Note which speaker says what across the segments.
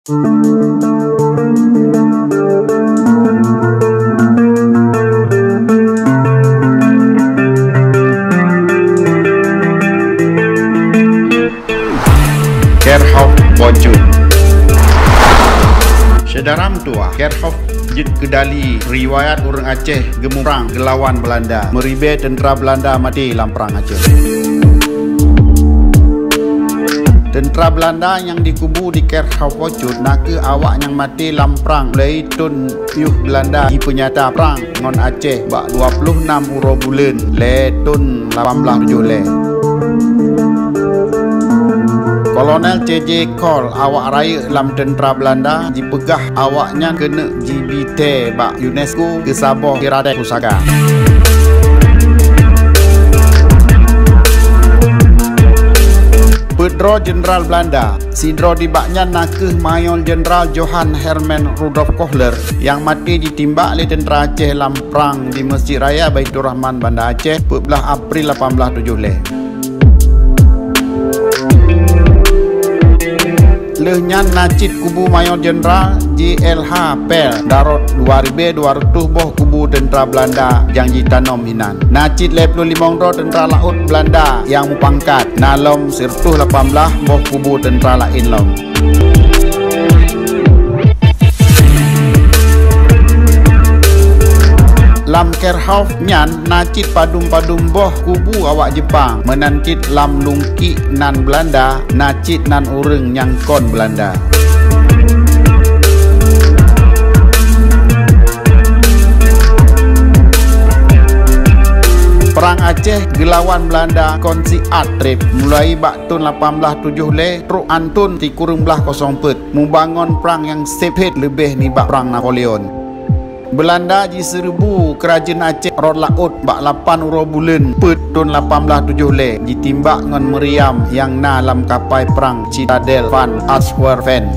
Speaker 1: Kherkhof Wajud. Sedaram tua Kherkhof jid kedali riwayat orang Aceh gemurang gelawan Belanda meribe tentera Belanda mati dalam perang Aceh. Tentera Belanda yang dikubu di Kherkhof Wajud nake awak yang mati dalam perang mulai tun yuh Belanda di penyata perang ngon Aceh bak 26 uro bulan le tun 18 le. Kolonel C.J. Cole awak raya dalam tentera Belanda dipegah awaknya kena GBT bak UNESCO ke Sabah Kiradek Pusaka. Pedro Jenderal Belanda sidro dibaknya nakeh Mayor Jenderal Johann Hermann Rudolf Kohler yang mati ditimbak oleh tentera Aceh dalam perang di Masjid Raya Baitur Rahman Banda Aceh 14 April 1870. Lehnya nacit kubu Mayor Jenderal JLH Pel Darot 2200 boh kubu tentera Belanda yang ditanom hinan. Nacit 25 tentera laut Belanda yang mupangkat nalom 118 boh kubu tentera lain lom. Lam Kherkhof nyan nacit padum-padum boh kubu awak Jepang menancit lam lungki nan Belanda nacit nan ureng nyangkon Belanda. Perang Aceh gelawan Belanda konsi atrip mulai bak tahun 1870 le truk antun ti kurung belah 04 membangun perang yang sephet lebih ni bak perang Napoleon. Belanda diserbu kerajaan Aceh rod laut bak 8 uro bulan pet tahun 1870 le ditimbak ngon meriam yang na dalam kapal perang Citadel van Antwerpen.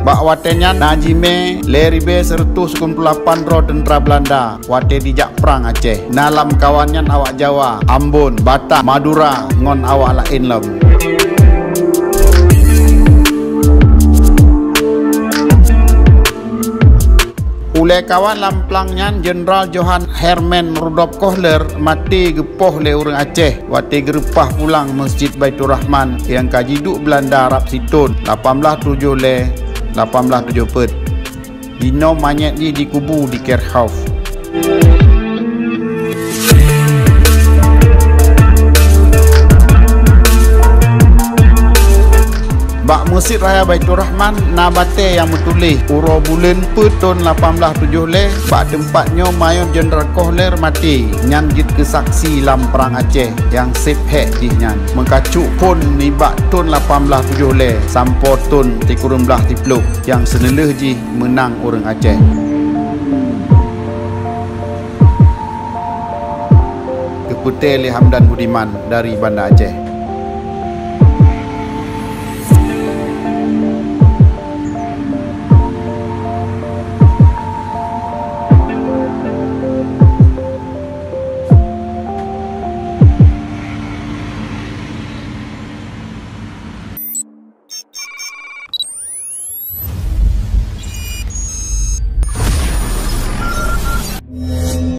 Speaker 1: Bak watenya Najime leribe 198 ro tentera Belanda wate dijak perang Aceh nalam kawannya awak Jawa Ambon Batak Madura ngon awak lain lem. Ulai kawan lamplangnya Jenderal Johann Hermann Rudolf Kohler mati gepoh le orang Aceh wate gerepah pulang Masjid Baitur Rahman yang kajiduk Belanda Arab Situn 1870 le 1870 dino manyet di kubu di Kherkhof. Bak Masjid Raya Baitur Rahman nabate yang metulih uro bulan pet tahun 1870 le bak tempatnya Mayor Jenderal Kohler mati nyan jid kesaksi dalam perang Aceh yang sephet di nyan mengkacuk pun ni bak tahun 1870 le sampai tahun 1930 yang seneleh ji menang orang Aceh. Keputih Le Hamdan Budiman dari Banda Aceh.